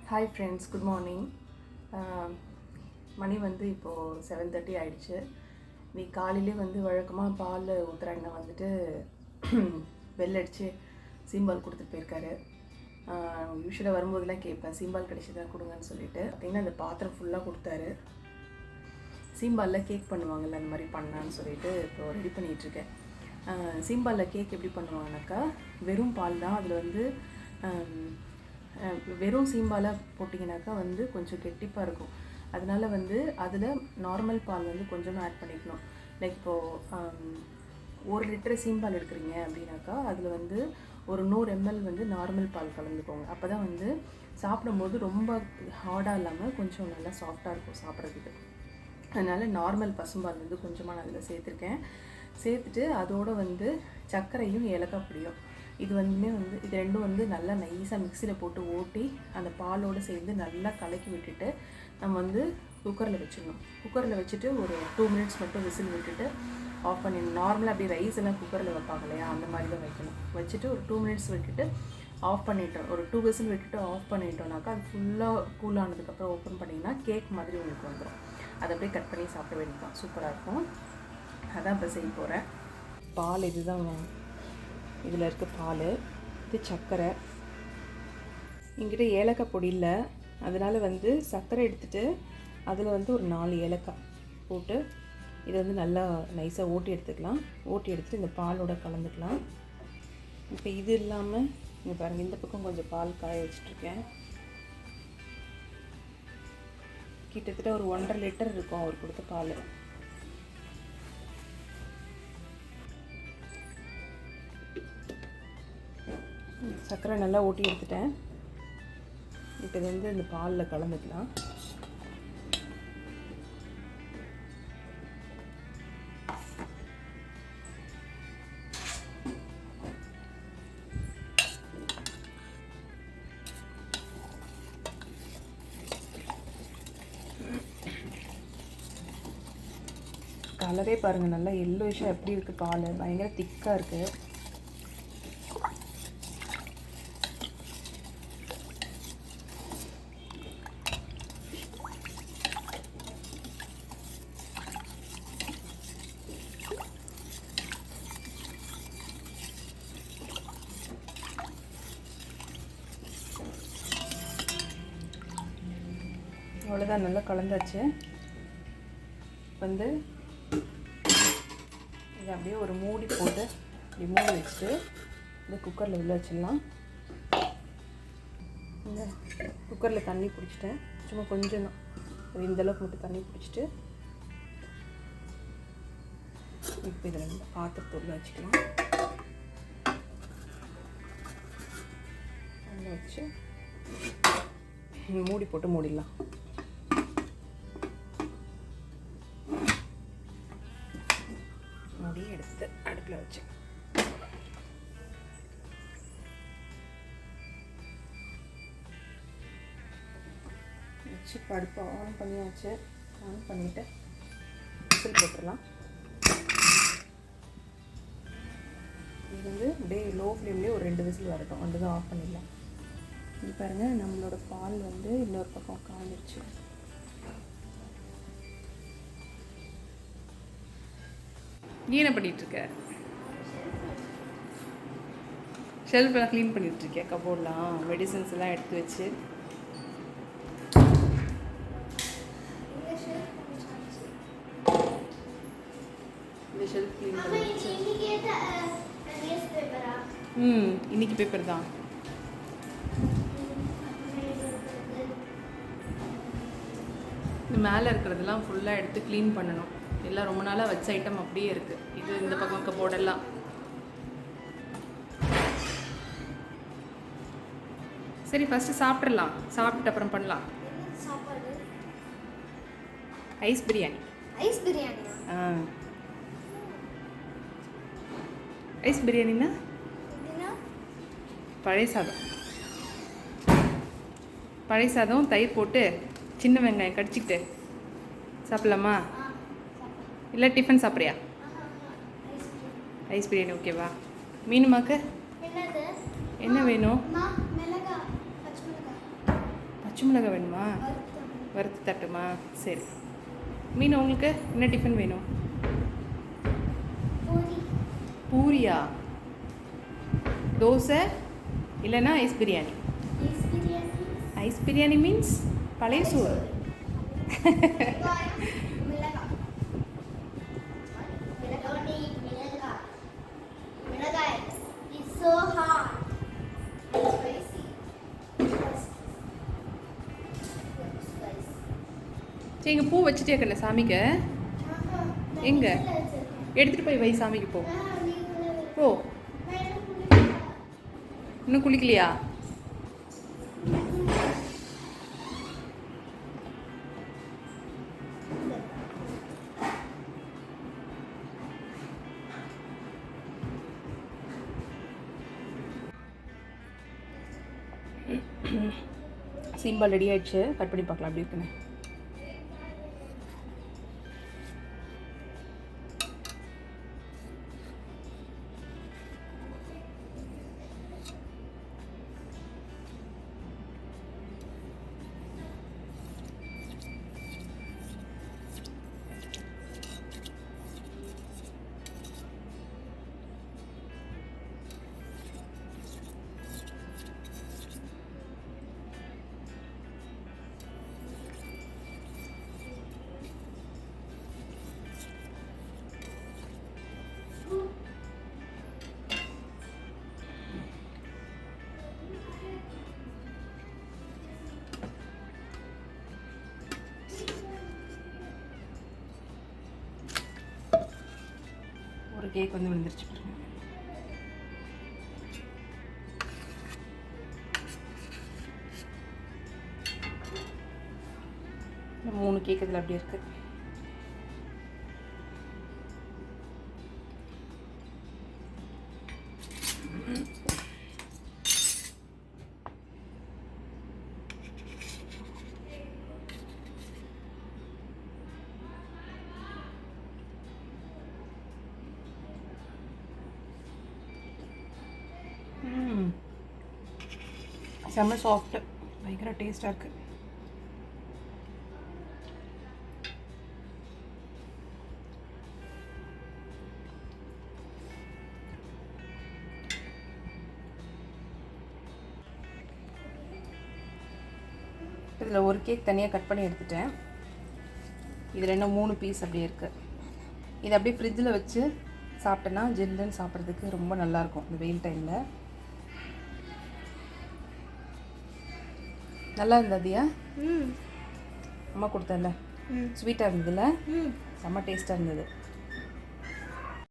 Hi friends, good morning. மணி வந்து இப்போது 7:30 ஆகிடுச்சு. நீ காலையிலே வந்து வழக்கமாக பால் ஊற்றுறாங்க வந்துட்டு பெல் அடித்து சீம்பால் கொடுத்துட்டு போயிருக்காரு. யூஸ்வலாக வரும்போதெல்லாம் கேட்பேன், சீம்பால் கிடைச்சதா கொடுங்கன்னு சொல்லிட்டு. பார்த்திங்கன்னா அந்த பாத்திரம் ஃபுல்லாக கொடுத்தாரு. சீம்பாலில் கேக் பண்ணுவாங்கள்ல, அந்த மாதிரி பண்ணான்னு சொல்லிட்டு இப்போ ரெடி பண்ணிகிட்ருக்கேன். சீம்பாலில் கேக் எப்படி பண்ணுவாங்கனாக்கா, வெறும் பால் தான். அதில் வந்து வெறும் சீம்பாலை போட்டிங்கனாக்கா வந்து கொஞ்சம் கெட்டிப்பாக இருக்கும். அதனால் வந்து அதில் நார்மல் பால் வந்து கொஞ்சமாக ஆட் பண்ணிக்கணும். லைக் இப்போது 1 லிட்டர் சீம்பால் எடுக்கிறீங்க அப்படின்னாக்கா அதில் வந்து ஒரு 100 ml வந்து நார்மல் பால் கலந்துக்கோங்க. அப்போ தான் வந்து சாப்பிடும்போது ரொம்ப ஹார்டாக இல்லாமல் கொஞ்சம் நல்லா சாஃப்டாக இருக்கும் சாப்பிட்றதுக்கு. அதனால் நார்மல் பசும்பால் வந்து கொஞ்சமாக நான் அதில் சேர்த்துருக்கேன். சேர்த்துட்டு அதோடு வந்து சர்க்கரையும் ஏலக்காய் பொடியும் இது ரெண்டும் வந்து நல்லா நைஸாக மிக்சியில் போட்டு ஓட்டி அந்த பாலோடு சேர்ந்து நல்லா கலக்கி விட்டுட்டு நம்ம வந்து குக்கரில் வச்சிடணும். குக்கரில் வச்சுட்டு ஒரு 2 minutes மட்டும் விசில் விட்டுட்டு ஆஃப் பண்ணிடணும். நார்மலாக அப்படி ரைஸ் எல்லாம் குக்கரில் வைப்பாங்க இல்லையா, அந்த மாதிரி தான் வைக்கணும். வச்சுட்டு ஒரு 2 minutes விட்டுட்டு ஆஃப் பண்ணிட்டோம். ஒரு 2 whistle விட்டுட்டு ஆஃப் பண்ணிட்டோம்னாக்கா அது ஃபுல்லாக கூல் ஆனதுக்கப்புறம் ஓப்பன் பண்ணிங்கன்னா கேக் மாதிரி உங்களுக்கு வந்துடும். அதை அப்படியே கட் பண்ணி சாப்பிட வேண்டியதான், சூப்பராக இருக்கும். அதான் இப்போ செய்ய போகிறேன். பால் இதுதான், இதில் இருக்க பால், இது சர்க்கரை. என்கிட்ட ஏலக்காய் பொடி இல்லை, அதனால் வந்து சர்க்கரை எடுத்துகிட்டு அதில் வந்து ஒரு 4 ஏலக்காய் போட்டு இதை வந்து நல்லா நைஸாக ஓட்டி எடுத்துக்கலாம். ஓட்டி எடுத்துகிட்டு இந்த பாலோட கலந்துக்கலாம். இப்போ இது இல்லாமல் இங்கே பாருங்கள், இந்த பக்கம் கொஞ்சம் பால் காய வச்சிட்ருக்கேன். கிட்டத்தட்ட ஒரு 1.5 லிட்டர் இருக்கும் அவர் கொடுத்த பால். சர்க்கரை நல்லா ஓட்டி எடுத்துட்டேன். இப்போ இது வந்து இந்த பாலில் கலந்துக்கலாம். கலரே பாருங்கள், நல்லா எல்லோயிஷாக எப்படி இருக்குது பால், பயங்கர திக்காக இருக்குது. அவ்வளோதான், நல்லா கலந்தாச்சு. வந்து இதை அப்படியே ஒரு மூடி போட்டு இப்படி மூடி வச்சுட்டு இந்த குக்கரில் உள்ள வச்சிடலாம். இந்த குக்கரில் தண்ணி பிடிச்சிட்டேன், சும்மா கொஞ்சம் தான், அது இந்தளவுக்கு மட்டும் தண்ணி பிடிச்சிட்டு இப்போ இதில் வந்து பாத்திரத்தை உள்ள வச்சுக்கலாம். உள்ள வச்சு மூடி போட்டு மூடிடலாம். மூடி எடுத்து அடுப்பில் வச்சு இப்போ அடுப்பை ஆன் பண்ணியாச்சு. ஆன் பண்ணிவிட்டு விசில் போட்டுடலாம். இது வந்து அப்படியே லோ ஃப்ளேம்லேயே ஒரு 2 விசில் வரட்டும், வந்து தான் ஆஃப் பண்ணிடலாம். இது பாருங்கள், நம்மளோட பால் வந்து இன்னொரு பக்கம் காஞ்சிருச்சு. நீ என்ன பண்ணிகிட்ருக்க? ஷெல்ஃபெல்லாம் க்ளீன் பண்ணிகிட்ருக்கேன். கபோர்ட்லாம் மெடிசன்ஸ் எல்லாம் எடுத்து வச்சு இந்த ஷெல்ஃப் க்ளீன் பண்ணி வச்சு. இன்னைக்கு பேப்பர் தான். இந்த மேலே இருக்கிறதெல்லாம் ஃபுல்லாக எடுத்து க்ளீன் பண்ணணும். எல்லாம் ரொம்ப நாளாக வச்ச ஐட்டம் அப்படியே இருக்குது. இது இந்த பக்கம் கபோர்டெல்லாம். சரி, ஃபஸ்ட்டு சாப்பிட்றலாம், சாப்பிட்டு அப்புறம் பண்ணலாம். Ice biryani. Ice biryani? Ice பிரியாணின்னா பழைய சாதம் தயிர் போட்டு சின்ன வெங்காயம் கடிச்சிக்கிட்டு சாப்பிட்லாமா? இல்லை டிஃபன் சாப்பிட்றியா? ஐஸ் பிரியாணி ஓகேவா? மீனுமாக்க என்ன வேணும்? பச்சை மிளகாய் வேணுமா? வறுத்து தட்டுமா? சரி. மீன் உங்களுக்கு என்ன டிஃபன் வேணும்? பூரியா? தோசை இல்லைன்னா ice biryani? Ice biryani means பழைய சோறு. சரி, இங்கே பூ வச்சுட்டே கண்ணு சாமிக்கு. எங்கே எடுத்துகிட்டு போய் வை சாமிக்கு. போ போ. இன்னும் குளிக்கலையா? சீம்பால் ரெடி ஆயிடுச்சு. கட் பண்ணி பார்க்கலாம் அப்படி இருக்குன்னு. ஒரு கேக் வந்து விழுந்துருச்சு பாருங்க. மூணு கேக் இதில் அப்படியே இருக்கு. செம்ம சாஃப்ட்டு, பயங்கர டேஸ்ட்டாக இருக்குது. இதில் ஒரு கேக் தனியாக கட் பண்ணி எடுத்துட்டேன். இதில் இன்னும் 3 பீஸ் அப்படியே இருக்குது. இதை அப்படியே ஃப்ரிட்ஜில் வச்சு சாப்பிட்டேன்னா ஜில்லுன்னு சாப்பிட்றதுக்கு ரொம்ப நல்லாயிருக்கும் இந்த வெயில் டைமில். நல்லா இருந்ததியா? அம்மா கொடுத்தல ஸ்வீட்டாக இருந்ததுல்ல? செம்ம டேஸ்ட்டாக இருந்தது.